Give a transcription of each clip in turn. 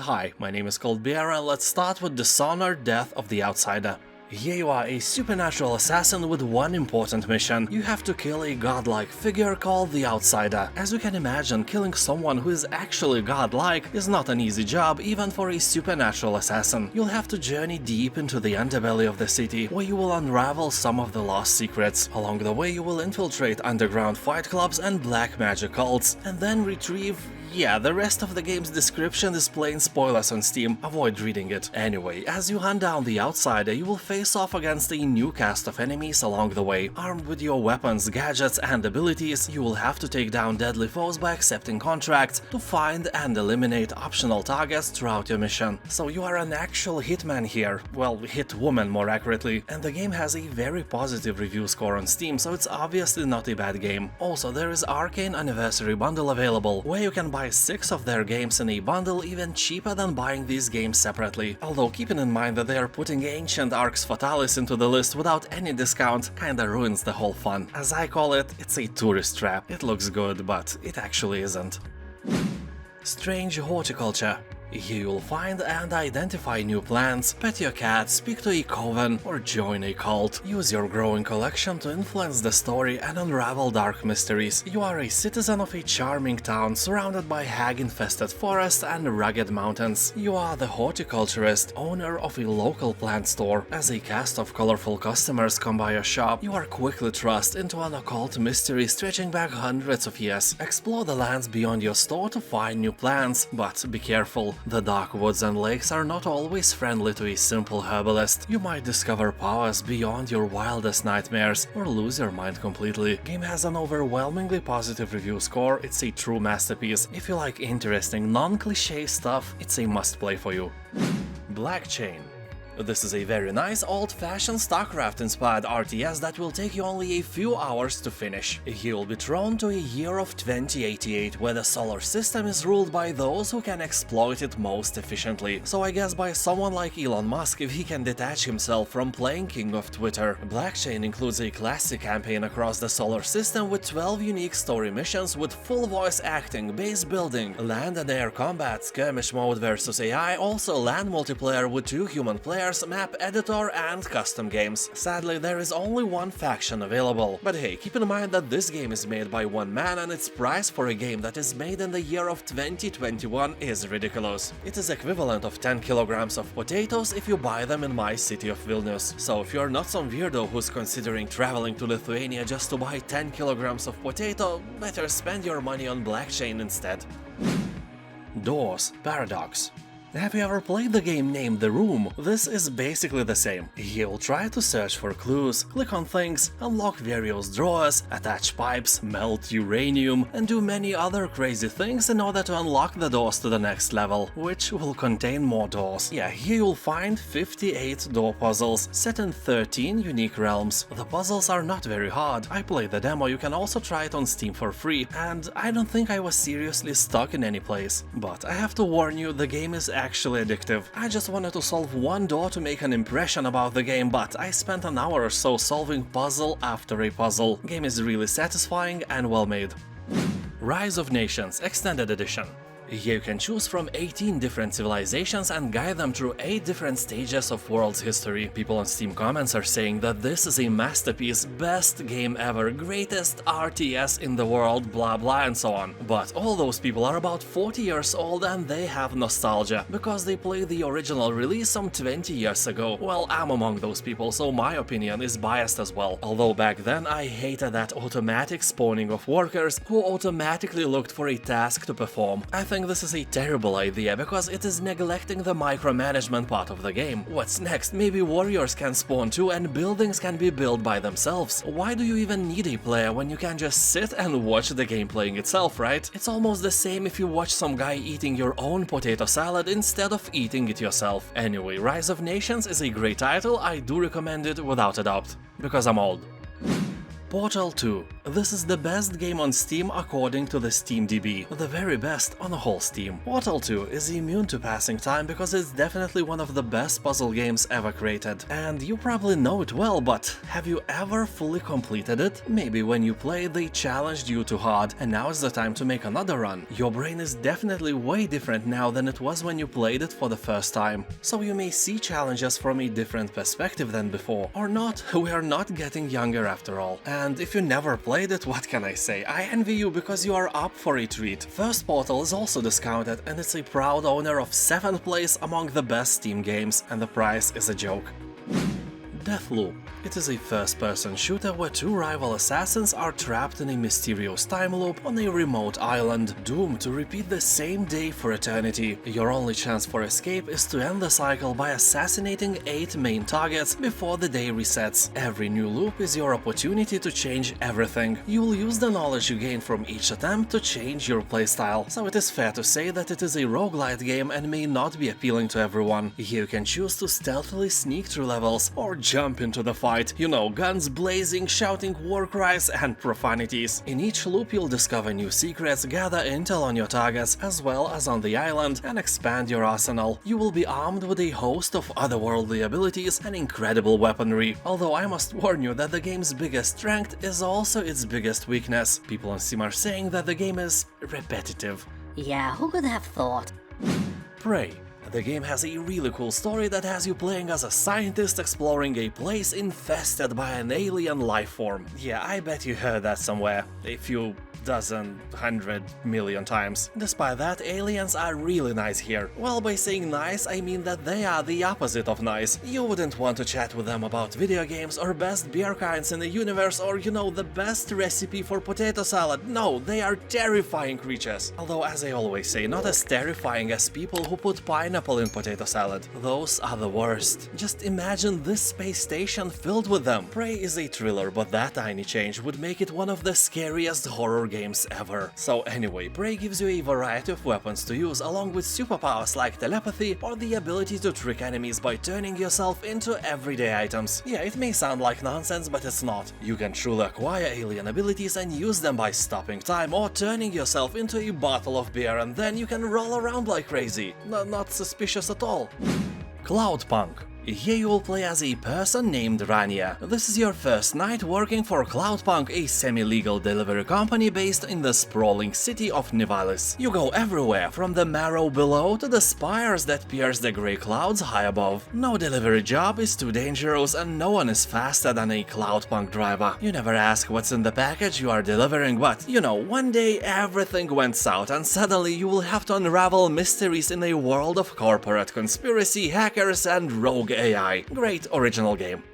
Hi, my name is Coldbear and let's start with Dishonored Death of the Outsider. Here you are, a supernatural assassin with one important mission. You have to kill a godlike figure called the Outsider. As you can imagine, killing someone who is actually godlike is not an easy job even for a supernatural assassin. You'll have to journey deep into the underbelly of the city, where you will unravel some of the lost secrets. Along the way you will infiltrate underground fight clubs and black magic cults, and then retrieve... yeah, the rest of the game's description is plain spoilers on Steam, avoid reading it. Anyway, as you hunt down the Outsider, you will face off against a new cast of enemies along the way. Armed with your weapons, gadgets and abilities, you will have to take down deadly foes by accepting contracts to find and eliminate optional targets throughout your mission. So you are an actual hitman here, well, hitwoman more accurately, and the game has a very positive review score on Steam, so it's obviously not a bad game. Also, there is Arkane Anniversary Bundle available, where you can buy 6 of their games in a bundle even cheaper than buying these games separately. Although keeping in mind that they are putting Ancient Arcs Fatalis into the list without any discount kinda ruins the whole fun. As I call it, it's a tourist trap. It looks good, but it actually isn't. Strange Horticulture. Here you'll find and identify new plants, pet your cat, speak to a coven, or join a cult. Use your growing collection to influence the story and unravel dark mysteries. You are a citizen of a charming town surrounded by hag-infested forests and rugged mountains. You are the horticulturist, owner of a local plant store. As a cast of colorful customers come by your shop, you are quickly thrust into an occult mystery stretching back hundreds of years. Explore the lands beyond your store to find new plants, but be careful. The dark woods and lakes are not always friendly to a simple herbalist. You might discover powers beyond your wildest nightmares, or lose your mind completely. Game has an overwhelmingly positive review score, it's a true masterpiece. If you like interesting, non-cliché stuff, it's a must-play for you. BlackChain. This is a very nice old-fashioned StarCraft-inspired RTS that will take you only a few hours to finish. You'll be thrown to a year of 2088, where the solar system is ruled by those who can exploit it most efficiently. So I guess by someone like Elon Musk if he can detach himself from playing King of Twitter. BlackChain includes a classic campaign across the solar system with 12 unique story missions with full voice acting, base building, land and air combat, skirmish mode versus AI, also land multiplayer with 2 human players, map editor and custom games. Sadly, there is only one faction available. But hey, keep in mind that this game is made by one man and its price for a game that is made in the year of 2021 is ridiculous. It is equivalent of 10 kilograms of potatoes if you buy them in my city of Vilnius. So if you're not some weirdo who's considering traveling to Lithuania just to buy 10 kilograms of potato, better spend your money on BlackChain instead. Doors Paradox. Have you ever played the game named The Room? This is basically the same. You'll try to search for clues, click on things, unlock various drawers, attach pipes, melt uranium, and do many other crazy things in order to unlock the doors to the next level, which will contain more doors. Yeah, here you'll find 58 door puzzles, set in 13 unique realms. The puzzles are not very hard. I played the demo, you can also try it on Steam for free, and I don't think I was seriously stuck in any place. But I have to warn you, the game is actually addictive. I just wanted to solve one door to make an impression about the game, but I spent an hour or so solving puzzle after a puzzle. Game is really satisfying and well made. Rise of Nations Extended Edition. Here you can choose from 18 different civilizations and guide them through 8 different stages of world's history. People on Steam comments are saying that this is a masterpiece, best game ever, greatest RTS in the world, blah blah and so on. But all those people are about 40 years old and they have nostalgia, because they played the original release some 20 years ago. Well, I'm among those people, so my opinion is biased as well. Although back then I hated that automatic spawning of workers who automatically looked for a task to perform. I think this is a terrible idea because it is neglecting the micromanagement part of the game. What's next? Maybe warriors can spawn too and buildings can be built by themselves. Why do you even need a player when you can just sit and watch the game playing itself, right? It's almost the same if you watch some guy eating your own potato salad instead of eating it yourself. Anyway, Rise of Nations is a great title, I do recommend it without a doubt. Because I'm old. Portal 2. This is the best game on Steam according to the SteamDB, the very best on the whole Steam. Portal 2 is immune to passing time because it's definitely one of the best puzzle games ever created. And you probably know it well, but have you ever fully completed it? Maybe when you played they challenged you too hard, and now is the time to make another run. Your brain is definitely way different now than it was when you played it for the first time. So you may see challenges from a different perspective than before. Or not, we are not getting younger after all. And if you never played it, what can I say? I envy you because you are up for a treat. First Portal is also discounted and it's a proud owner of 7th place among the best Steam games, and the price is a joke. Deathloop. It is a first-person shooter where two rival assassins are trapped in a mysterious time loop on a remote island, doomed to repeat the same day for eternity. Your only chance for escape is to end the cycle by assassinating 8 main targets before the day resets. Every new loop is your opportunity to change everything. You will use the knowledge you gain from each attempt to change your playstyle, so it is fair to say that it is a roguelite game and may not be appealing to everyone. Here you can choose to stealthily sneak through levels or jump into the fight. You know, guns blazing, shouting war cries and profanities. In each loop you'll discover new secrets, gather intel on your targets as well as on the island, and expand your arsenal. You will be armed with a host of otherworldly abilities and incredible weaponry, although I must warn you that the game's biggest strength is also its biggest weakness. People on Steam are saying that the game is repetitive. Yeah, who could have thought? Prey. The game has a really cool story that has you playing as a scientist exploring a place infested by an alien life form. Yeah, I bet you heard that somewhere. A few dozen, 100 million times. Despite that, aliens are really nice here. Well, by saying nice, I mean that they are the opposite of nice. You wouldn't want to chat with them about video games or best beer kinds in the universe or, you know, the best recipe for potato salad. No, they are terrifying creatures. Although, as I always say, not as terrifying as people who put pineapple in potato salad. Those are the worst. Just imagine this space station filled with them. Prey is a thriller, but that tiny change would make it one of the scariest horror games ever. So anyway, Prey gives you a variety of weapons to use along with superpowers like telepathy or the ability to trick enemies by turning yourself into everyday items. Yeah, it may sound like nonsense, but it's not. You can truly acquire alien abilities and use them by stopping time or turning yourself into a bottle of beer, and then you can roll around like crazy. Not suspicious at all. Cloudpunk. Here you will play as a person named Rania. This is your first night working for Cloudpunk, a semi-legal delivery company based in the sprawling city of Nivalis. You go everywhere, from the marrow below to the spires that pierce the grey clouds high above. No delivery job is too dangerous and no one is faster than a Cloudpunk driver. You never ask what's in the package you are delivering, but, you know, one day everything went south and suddenly you will have to unravel mysteries in a world of corporate conspiracy, hackers and rogue AI. Great original game.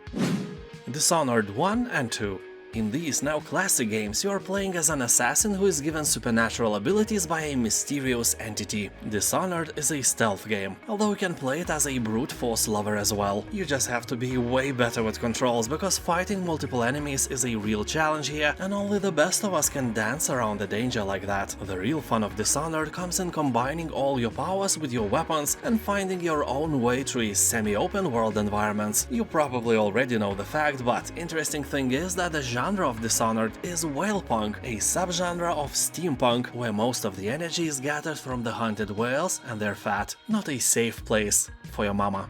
Dishonored 1 and 2. In these now classic games, you are playing as an assassin who is given supernatural abilities by a mysterious entity. Dishonored is a stealth game, although you can play it as a brute force lover as well. You just have to be way better with controls, because fighting multiple enemies is a real challenge here, and only the best of us can dance around the danger like that. The real fun of Dishonored comes in combining all your powers with your weapons and finding your own way through a semi-open world environments. You probably already know the fact, but interesting thing is that the genre of Dishonored is whalepunk, a subgenre of steampunk where most of the energy is gathered from the hunted whales and their fat. Not a safe place for your mama.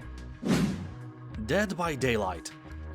Dead by Daylight.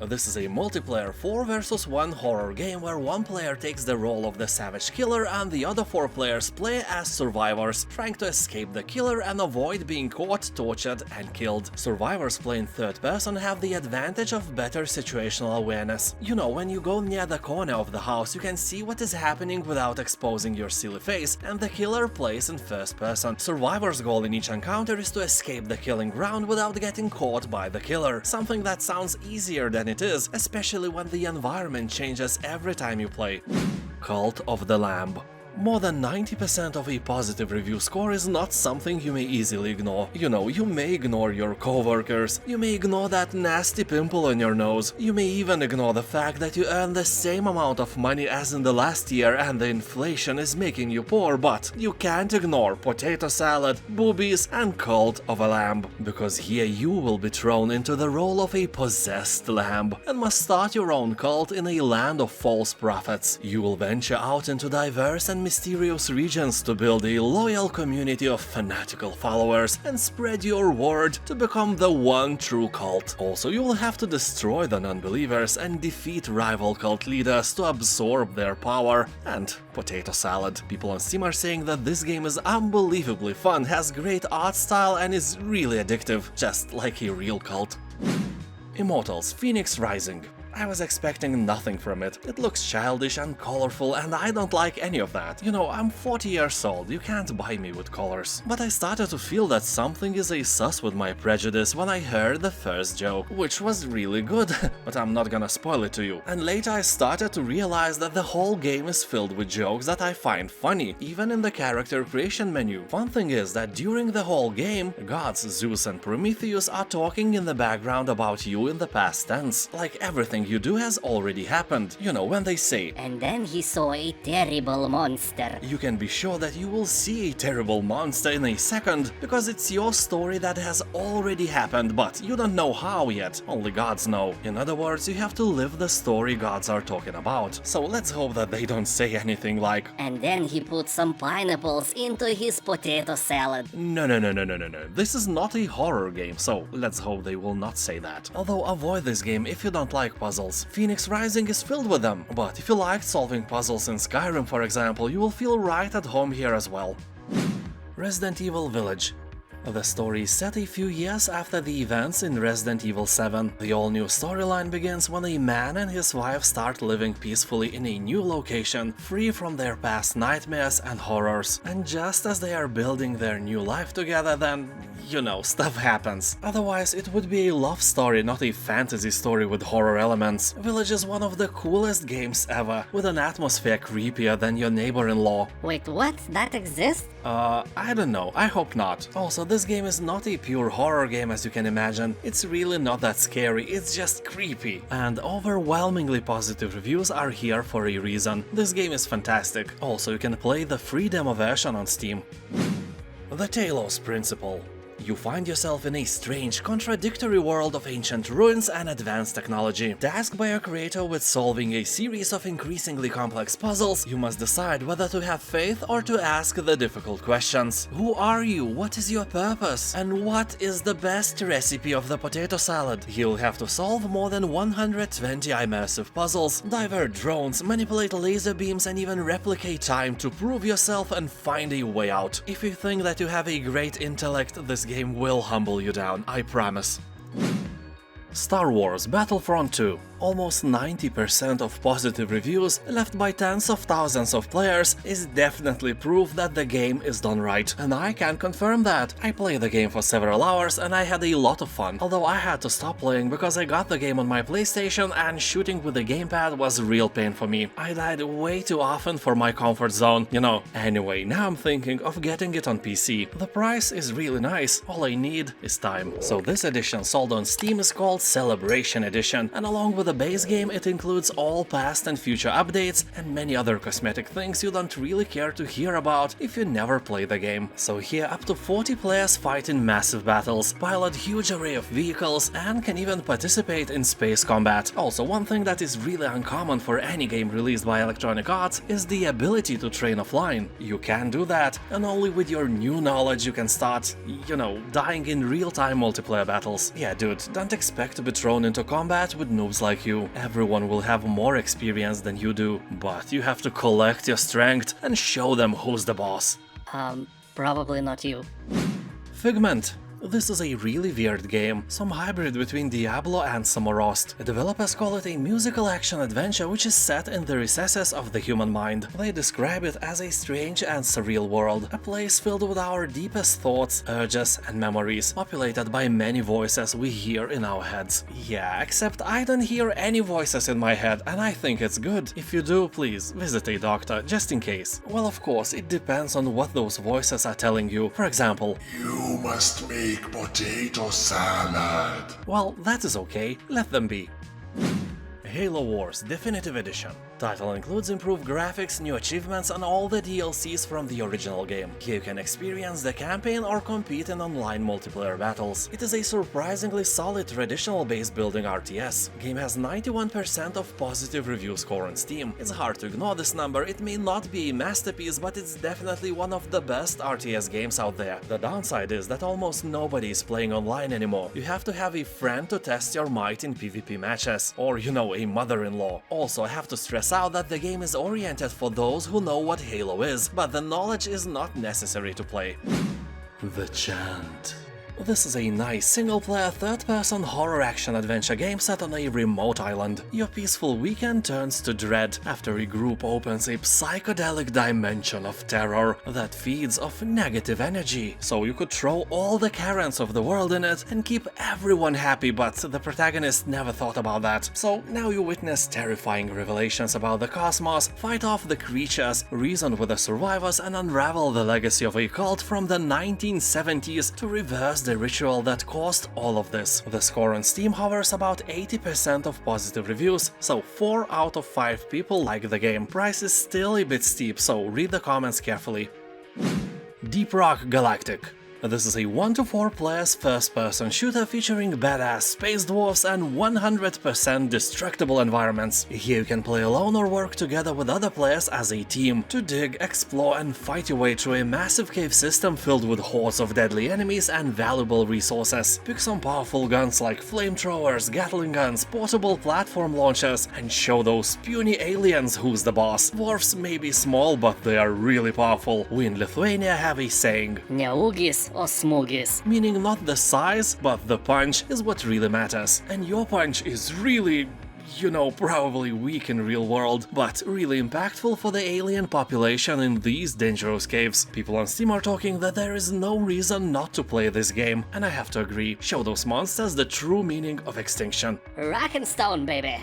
This is a multiplayer 4 vs 1 horror game where one player takes the role of the savage killer and the other 4 players play as survivors, trying to escape the killer and avoid being caught, tortured and killed. Survivors playing third person have the advantage of better situational awareness. You know, when you go near the corner of the house you can see what is happening without exposing your silly face, and the killer plays in first person. Survivors' goal in each encounter is to escape the killing ground without getting caught by the killer, something that sounds easier than it is, especially when the environment changes every time you play. Cult of the Lamb. More than 90% of a positive review score is not something you may easily ignore. You know, you may ignore your coworkers, you may ignore that nasty pimple on your nose, you may even ignore the fact that you earn the same amount of money as in the last year and the inflation is making you poor, but you can't ignore potato salad, boobies and cult of a lamb. Because here you will be thrown into the role of a possessed lamb and must start your own cult in a land of false prophets. You will venture out into diverse and mysterious regions to build a loyal community of fanatical followers and spread your word to become the one true cult. Also, you will have to destroy the non-believers and defeat rival cult leaders to absorb their power and potato salad. People on Steam are saying that this game is unbelievably fun, has great art style and is really addictive, just like a real cult. Immortals: Fenyx Rising. I was expecting nothing from it. It looks childish and colorful and I don't like any of that. You know, I'm 40 years old, you can't buy me with colors. But I started to feel that something is a sus with my prejudice when I heard the first joke, which was really good, but I'm not gonna spoil it to you. And later I started to realize that the whole game is filled with jokes that I find funny, even in the character creation menu. Fun thing is that during the whole game, gods Zeus and Prometheus are talking in the background about you in the past tense, like everything you do has already happened. You know, when they say, And then he saw a terrible monster. you can be sure that you will see a terrible monster in a second, because it's your story that has already happened, but you don't know how yet, only gods know. In other words, you have to live the story gods are talking about. So let's hope that they don't say anything like, And then he put some pineapples into his potato salad. no. This is not a horror game, so let's hope they will not say that. Although avoid this game if you don't like puzzles. Fenyx Rising is filled with them, but if you liked solving puzzles in Skyrim, for example, you will feel right at home here as well. Resident Evil Village. The story is set a few years after the events in Resident Evil 7. The all-new storyline begins when a man and his wife start living peacefully in a new location, free from their past nightmares and horrors. And just as they are building their new life together, then, you know, stuff happens. Otherwise, it would be a love story, not a fantasy story with horror elements. Village is one of the coolest games ever, with an atmosphere creepier than your neighbor-in-law. Wait, what? That exists? I don't know, I hope not. Also, this game is not a pure horror game as you can imagine. It's really not that scary, it's just creepy. And overwhelmingly positive reviews are here for a reason. This game is fantastic. Also, you can play the free demo version on Steam. The Talos Principle. You find yourself in a strange, contradictory world of ancient ruins and advanced technology. Tasked by your creator with solving a series of increasingly complex puzzles, you must decide whether to have faith or to ask the difficult questions. Who are you? What is your purpose? And what is the best recipe of the potato salad? You'll have to solve more than 120 immersive puzzles, divert drones, manipulate laser beams and even replicate time to prove yourself and find a way out. If you think that you have a great intellect, this game will humble you down, I promise. Star Wars Battlefront 2. Almost 90% of positive reviews left by tens of thousands of players is definitely proof that the game is done right, and I can confirm that. I played the game for several hours and I had a lot of fun, although I had to stop playing because I got the game on my PlayStation and shooting with the gamepad was a real pain for me. I died way too often for my comfort zone, you know. Anyway, now I'm thinking of getting it on PC. The price is really nice, all I need is time. So this edition sold on Steam is called Celebration Edition, and along with the base game it includes all past and future updates and many other cosmetic things you don't really care to hear about if you never play the game. So here up to 40 players fight in massive battles, pilot huge array of vehicles and can even participate in space combat. Also, one thing that is really uncommon for any game released by Electronic Arts is the ability to train offline. You can do that, and only with your new knowledge you can start, you know, dying in real-time multiplayer battles. Yeah dude, don't expect to be thrown into combat with noobs like you. Everyone will have more experience than you do, but you have to collect your strength and show them who's the boss. Probably not you. Figment. This is a really weird game, some hybrid between Diablo and Samorost. Developers call it a musical action adventure which is set in the recesses of the human mind. They describe it as a strange and surreal world, a place filled with our deepest thoughts, urges and memories, populated by many voices we hear in our heads. Yeah, except I don't hear any voices in my head, and I think it's good. If you do, please visit a doctor, just in case. Well, of course, it depends on what those voices are telling you. For example, you must make potato salad. Well, that is okay, let them be. Halo Wars Definitive Edition. Title includes improved graphics, new achievements and all the DLCs from the original game. Here you can experience the campaign or compete in online multiplayer battles. It is a surprisingly solid traditional base building RTS. Game has 91% of positive review score on Steam. It's hard to ignore this number, it may not be a masterpiece, but it's definitely one of the best RTS games out there. The downside is that almost nobody is playing online anymore. You have to have a friend to test your might in PvP matches, or a mother-in-law. Also, I have to stress out that the game is oriented for those who know what Halo is, but the knowledge is not necessary to play. The Chant. This is a nice single-player third-person horror action-adventure game set on a remote island. Your peaceful weekend turns to dread after a group opens a psychedelic dimension of terror that feeds off negative energy. So you could throw all the Karens of the world in it and keep everyone happy, but the protagonist never thought about that. So now you witness terrifying revelations about the cosmos, fight off the creatures, reason with the survivors, and unravel the legacy of a cult from the 1970s to reverse the ritual that caused all of this. The score on Steam hovers about 80% of positive reviews, so 4 out of 5 people like the game. Price is still a bit steep, so read the comments carefully. Deep Rock Galactic. This is a 1-to-4 players first-person shooter featuring badass space dwarfs and 100% destructible environments. Here you can play alone or work together with other players as a team to dig, explore and fight your way through a massive cave system filled with hordes of deadly enemies and valuable resources. Pick some powerful guns like flamethrowers, Gatling guns, portable platform launchers, and show those puny aliens who's the boss. Dwarfs may be small, but they are really powerful. We in Lithuania have a saying, Neugis or smoogies. Meaning not the size, but the punch is what really matters. And your punch is really, probably weak in real world, but really impactful for the alien population in these dangerous caves. People on Steam are talking that there is no reason not to play this game, and I have to agree. Show those monsters the true meaning of extinction. Rock and stone, baby.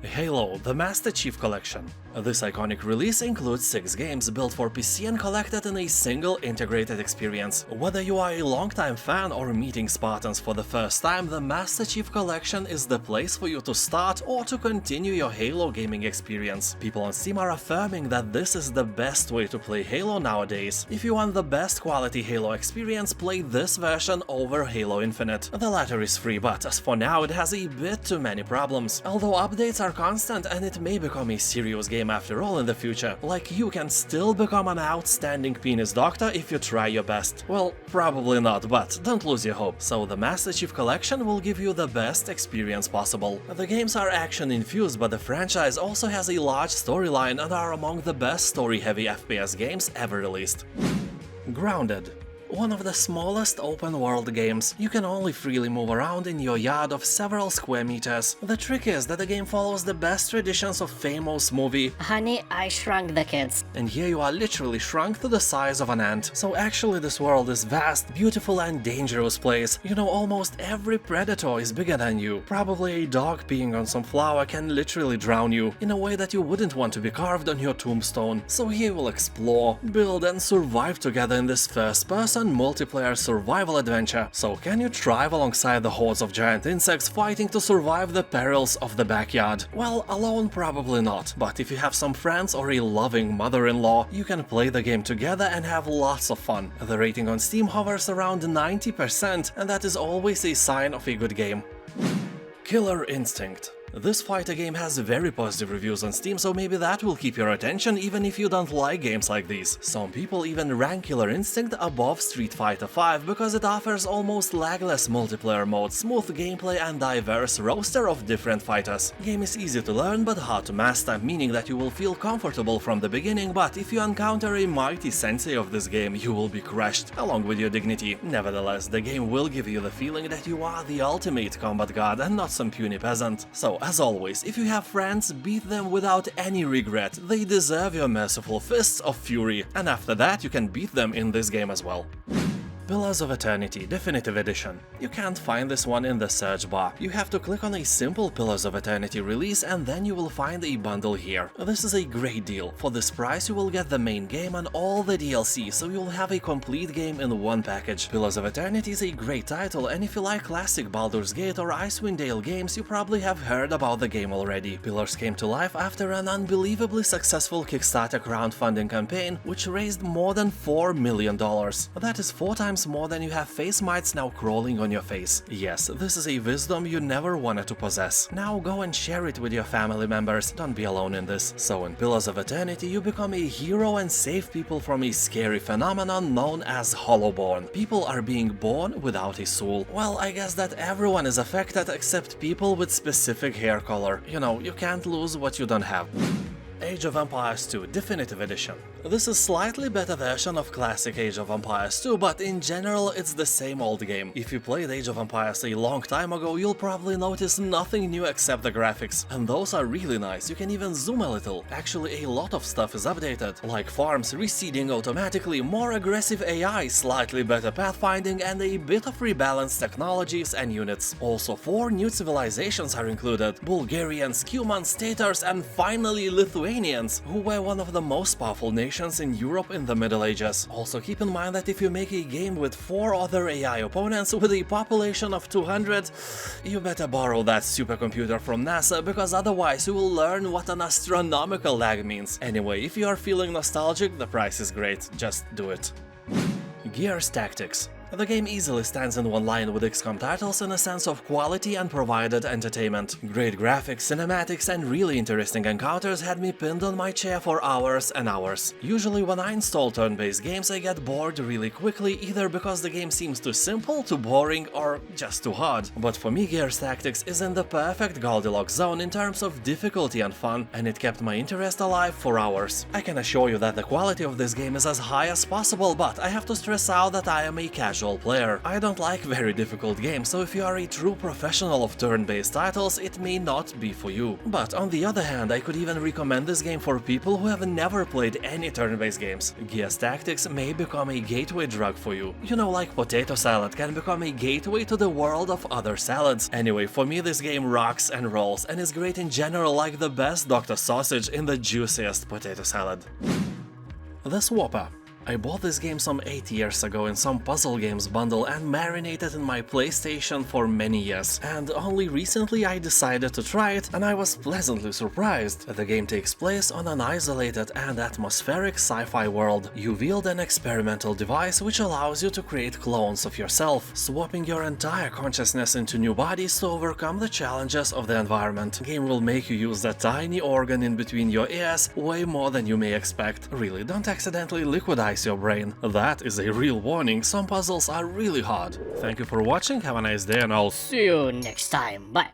Halo, the Master Chief Collection. This iconic release includes 6 games built for PC and collected in a single integrated experience. Whether you are a longtime fan or meeting Spartans for the first time, the Master Chief Collection is the place for you to start or to continue your Halo gaming experience. People on Steam are affirming that this is the best way to play Halo nowadays. If you want the best quality Halo experience, play this version over Halo Infinite. The latter is free, but as for now it has a bit too many problems. Although updates are constant and it may become a serious game after all in the future. Like, you can still become an outstanding penis doctor if you try your best. Well, probably not, but don't lose your hope. So the Master Chief Collection will give you the best experience possible. The games are action infused, but the franchise also has a large storyline and are among the best story-heavy FPS games ever released. Grounded. One of the smallest open-world games. You can only freely move around in your yard of several square meters. The trick is that the game follows the best traditions of famous movie Honey, I Shrunk the Kids. And here you are literally shrunk to the size of an ant. So actually this world is vast, beautiful and dangerous place. Almost every predator is bigger than you. Probably a dog peeing on some flower can literally drown you, in a way that you wouldn't want to be carved on your tombstone. So here we'll explore, build and survive together in this first-person multiplayer survival adventure. So can you thrive alongside the hordes of giant insects fighting to survive the perils of the backyard? Well, alone probably not, but if you have some friends or a loving mother-in-law, you can play the game together and have lots of fun. The rating on Steam hovers around 90%, and that is always a sign of a good game. Killer Instinct. This fighter game has very positive reviews on Steam, so maybe that will keep your attention even if you don't like games like these. Some people even rank Killer Instinct above Street Fighter V because it offers almost lagless multiplayer mode, smooth gameplay and diverse roster of different fighters. Game is easy to learn but hard to master, meaning that you will feel comfortable from the beginning, but if you encounter a mighty sensei of this game, you will be crushed, along with your dignity. Nevertheless, the game will give you the feeling that you are the ultimate combat god and not some puny peasant. So, as always, if you have friends, beat them without any regret. They deserve your merciful fists of fury, and after that you can beat them in this game as well. Pillars of Eternity Definitive Edition. You can't find this one in the search bar. You have to click on a simple Pillars of Eternity release and then you will find a bundle here. This is a great deal. For this price you will get the main game and all the DLC, so you'll have a complete game in one package. Pillars of Eternity is a great title, and if you like classic Baldur's Gate or Icewind Dale games, you probably have heard about the game already. Pillars came to life after an unbelievably successful Kickstarter crowdfunding campaign, which raised more than $4 million. That is 4 times more than you have face mites now crawling on your face. Yes, this is a wisdom you never wanted to possess. Now go and share it with your family members, don't be alone in this. So in Pillars of Eternity you become a hero and save people from a scary phenomenon known as Hollowborn. People are being born without a soul. Well, I guess that everyone is affected except people with specific hair color. You know, you can't lose what you don't have. Age of Empires 2 Definitive Edition. This is slightly better version of classic Age of Empires 2, but in general it's the same old game. If you played Age of Empires a long time ago, you'll probably notice nothing new except the graphics, and those are really nice. You can even zoom a little. Actually, a lot of stuff is updated, like farms receding automatically, more aggressive AI, slightly better pathfinding, and a bit of rebalanced technologies and units. Also, 4 new civilizations are included: Bulgarians, Cumans, Tatars, and finally Lithuanians, who were one of the most powerful nations in Europe in the Middle Ages. Also keep in mind that if you make a game with 4 other AI opponents with a population of 200, you better borrow that supercomputer from NASA, because otherwise you will learn what an astronomical lag means. Anyway, if you are feeling nostalgic, the price is great, just do it. Gears Tactics. The game easily stands in one line with XCOM titles in a sense of quality and provided entertainment. Great graphics, cinematics, and really interesting encounters had me pinned on my chair for hours and hours. Usually when I install turn-based games I get bored really quickly, either because the game seems too simple, too boring, or just too hard. But for me, Gears Tactics is in the perfect Goldilocks zone in terms of difficulty and fun, and it kept my interest alive for hours. I can assure you that the quality of this game is as high as possible, but I have to stress out that I am a casual player. I don't like very difficult games, so if you are a true professional of turn-based titles, it may not be for you. But on the other hand, I could even recommend this game for people who have never played any turn-based games. Gears Tactics may become a gateway drug for you. You know, like potato salad can become a gateway to the world of other salads. Anyway, for me this game rocks and rolls, and is great in general, like the best Dr. Sausage in the juiciest potato salad. The Swapper. I bought this game some 8 years ago in some puzzle games bundle and marinated in my PlayStation for many years, and only recently I decided to try it, and I was pleasantly surprised. The game takes place on an isolated and atmospheric sci-fi world. You wield an experimental device which allows you to create clones of yourself, swapping your entire consciousness into new bodies to overcome the challenges of the environment. The game will make you use that tiny organ in between your ears way more than you may expect. Really, don't accidentally liquidize your brain. That is a real warning, some puzzles are really hard. Thank you for watching, have a nice day, and I'll See you next time. Bye.